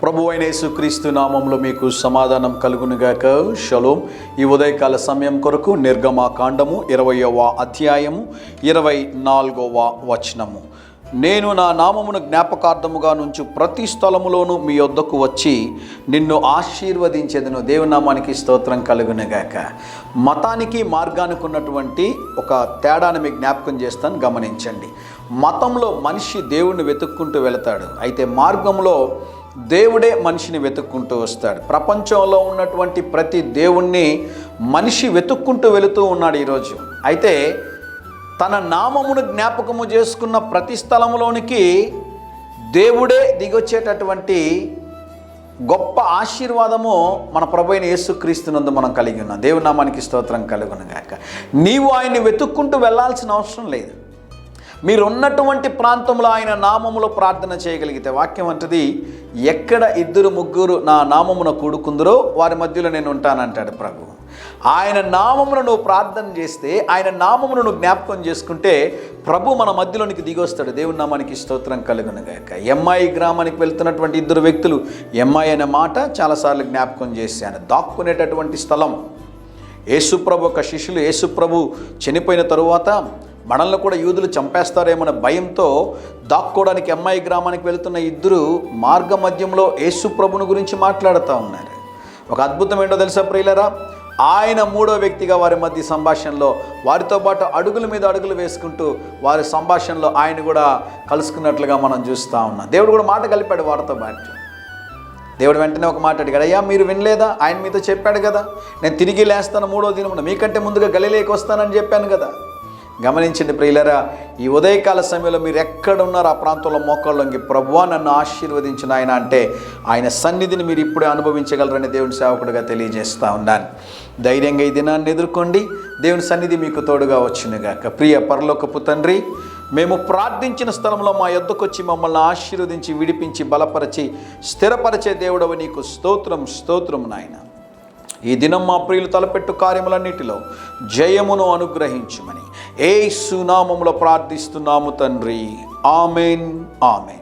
ప్రభు అయిన యేసుక్రీస్తు నామములో మీకు సమాధానం కలుగునుగాక. షలోం. ఈ ఉదయకాల సమయం కొరకు నిర్గమకాండము 20వ అధ్యాయము 24వ వచనము. నేను నా నామమును జ్ఞాపకార్థముగా నుంచి ప్రతి స్థలములోనూ మీ యొద్దకు వచ్చి నిన్ను ఆశీర్వదించేదను. దేవుని నామానికి స్తోత్రం కలుగునుగాక. మతానికి మార్గానికి ఉన్నటువంటి ఒక తేడాను మీకు జ్ఞాపకం చేస్తాను, గమనించండి. మతంలో మనిషి దేవుణ్ణి వెతుక్కుంటూ వెళతాడు, అయితే మార్గంలో దేవుడే మనిషిని వెతుక్కుంటూ వస్తాడు. ప్రపంచంలో ఉన్నటువంటి ప్రతి దేవుణ్ణి మనిషి వెతుక్కుంటూ వెళుతూ ఉన్నాడు ఈరోజు. అయితే తన నామమును జ్ఞాపకము చేసుకున్న ప్రతి స్థలంలోనికి దేవుడే దిగొచ్చేటటువంటి గొప్ప ఆశీర్వాదము మన ప్రభువైన యేసుక్రీస్తునందు మనం కలిగి ఉన్నాం. దేవుని నామానికి స్తోత్రం కలుగునుగాక. నీవు ఆయన్ని వెతుక్కుంటూ వెళ్ళాల్సిన అవసరం లేదు. మీరు ఉన్నటువంటి ప్రాంతంలో ఆయన నామములో ప్రార్థన చేయగలిగితే, వాక్యం అంటది, ఎక్కడ ఇద్దరు ముగ్గురు నా నామమున కూడుకుందరో వారి మధ్యలో నేను ఉంటానంటాడు ప్రభు. ఆయన నామమును నువ్వు ప్రార్థన చేస్తే, ఆయన నామమును నువ్వు జ్ఞాపకం చేసుకుంటే ప్రభు మన మధ్యలోనికి దిగొస్తాడు. దేవుని నామానికి స్తోత్రం కలుగునుగాక. ఎంఐ గ్రామానికి వెళ్తున్నటువంటి ఇద్దరు వ్యక్తులు, ఎంఐ అనే మాట చాలాసార్లు జ్ఞాపకం చేశాను. దాక్కునేటటువంటి స్థలం. యేసుప్రభు ఒక శిష్యులు, యేసుప్రభు చనిపోయిన తరువాత మనల్ని కూడా యూదులు చంపేస్తారేమన్న భయంతో దాక్కోవడానికి ఎంఐ గ్రామానికి వెళుతున్న ఇద్దరు మార్గ మధ్యంలో యేసుప్రభుని గురించి మాట్లాడుతూ ఉన్నారు. ఒక అద్భుతం ఏంటో తెలుసా ప్రియులరా? ఆయన మూడో వ్యక్తిగా వారి మధ్య సంభాషణలో వారితో పాటు అడుగుల మీద అడుగులు వేసుకుంటూ వారి సంభాషణలో ఆయన కూడా కలుసుకున్నట్లుగా మనం చూస్తూ ఉన్నాం. దేవుడు కూడా మాట కలిపాడు వారితో పాటు. దేవుడు వెంటనే ఒక మాట అడిగాడు, అయ్యా మీరు వినలేదా? ఆయన మీతో చెప్పాడు కదా, నేను తిరిగి లేస్తాను మూడో దినమున, మీకంటే ముందుగా గలిలేకి వస్తానని చెప్పాను కదా. గమనించండి ప్రియులరా, ఈ ఉదయకాల సమయంలో మీరు ఎక్కడున్నారో ఆ ప్రాంతంలో మోకాళ్ళొంగి, ప్రభువా నన్ను ఆశీర్వదించిన ఆయన అంటే ఆయన సన్నిధిని మీరు ఇప్పుడే అనుభవించగలరని దేవుని సేవకుడిగా తెలియజేస్తూ ఉన్నాను. ధైర్యంగా ఈ దినాన్ని ఎదుర్కోండి. దేవుని సన్నిధి మీకు తోడుగా వచ్చునుగాక. ప్రియ పరలోకపు తండ్రి, మేము ప్రార్థించిన స్థలంలో మా యొద్దకు వచ్చి మమ్మల్ని ఆశీర్వదించి విడిపించి బలపరిచి స్థిరపరిచే దేవుడవు నీకు స్తోత్రం, స్తోత్రం నాయన. ఈ దినం మా ప్రియులు తలపెట్టు కార్యములన్నిటిలో జయమును అనుగ్రహించుమని యేసు నామములో ప్రార్థిస్తున్నాము తండ్రి. Amen, amen.